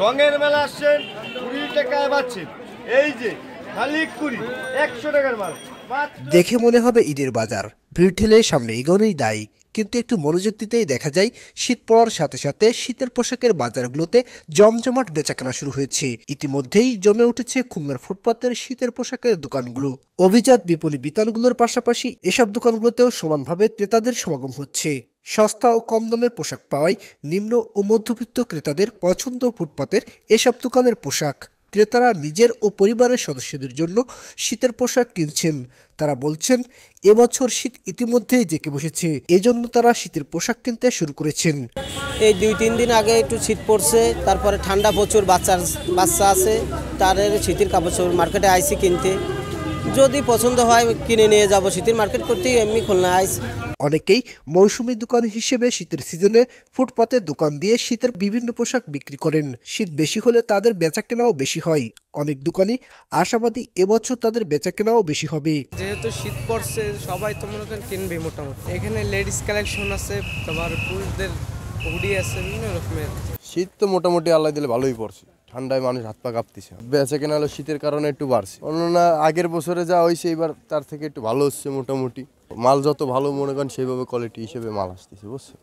রঙের মেলা আসছেন 20 টাকায় পাচ্ছেন, এই যে খালি 100 টাকার মাল। দেখে মনে হবে ঈদের বাজার, ভিড় ঠেলে সামনে এগোনোই দায়ী। কিন্তু একটু মনোযোগ দিতেই দেখা যায় শীত পড়ার সাথে সাথে শীতের পোশাকের বাজারগুলোতে জমজমাট বেচাকেনা শুরু হয়েছে। ইতিমধ্যেই জমে উঠেছে খুলনার ফুটপাতের শীতের পোশাকের দোকানগুলো। অভিজাত বিপণী বিতানগুলোর পাশাপাশি এসব দোকানগুলোতেও সমানভাবে ক্রেতাদের সমাগম হচ্ছে। সস্তা ও কম দামের পোশাক পাওয়ায় নিম্ন ও মধ্যবিত্ত ক্রেতাদের পছন্দ ফুটপাতের এসব দোকানের পোশাক। ক্রেতারা নিজের ও পরিবারের সদস্যদের জন্য শীতের পোশাক কিনছেন। তারা বলছেন, এবছর শীত ইতিমধ্যেই জেঁকে বসেছে, এজন্য তারা শীতের পোশাক কিনতে শুরু করেছেন। এই 2-3 দিন আগে একটু শীত পড়ছে, তারপরে ঠান্ডা প্রচুর, বাচ্চা আছে, তাদের শীতের কাপড় মার্কেটে আইসি কিনতে। যদি পছন্দ হয় কিনে নিয়ে যাব, শীতের মার্কেট করতেই এমনি খুলনা আইসি। অনেকেই মৌসুমী দোকান হিসেবে শীতের সিজনে ফুটপাতে দোকান দিয়ে শীতের বিভিন্ন পোশাক বিক্রি করেন। শীত বেশি হলে তাদের বেচাকেনাও বেশি হয়। অনেক দোকানি আশাবাদী এবছর তাদের বেচাকেনাও বেশি হবে। যেহেতু শীত পড়ছে, সবাই তো মনে করেন কিনবে মোটামুটি। এখানে লেডিস কালেকশন আছে, তারপর পুরুষদের হুডি আছে, বিভিন্ন রকমের। শীত তো মোটামুটি আল্লাহ দিলে ভালোই পড়ছে, ঠান্ডায় মানুষ হাত পা কাঁপতেছে। বেচাকেনা হলো শীতের কারণে একটু বাড়ছে, অন্যান্য আগের বছরে যা হয়েছে এবার তার থেকে একটু ভালো হচ্ছে। মোটামুটি মাল যত ভালো মনে করেন সেইভাবে কোয়ালিটি হিসেবে মাল আসতেছে, বুঝছো।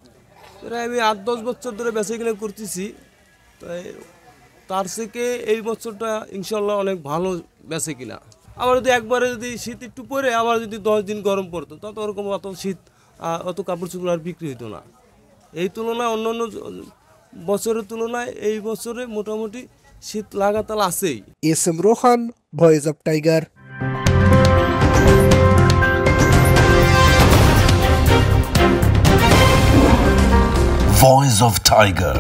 আমি 8-10 বছর ধরে বেচাকেনা করতেছি, তাই তার থেকে এই বছরটা ইনশাল্লাহ অনেক ভালো বেচাকেনা। আবার যদি একবারে যদি শীত একটু পরে আবার যদি 10 দিন গরম পড়তো, তত ওরকম অত শীত অত কাপড় চোপড় আর বিক্রি হতো না। এই তুলনায় অন্যান্য বছরের তুলনায় এই বছরে মোটামুটি শীত লাগাতার আছেই। SM. Rohan, voice of tiger. Voice of Tiger.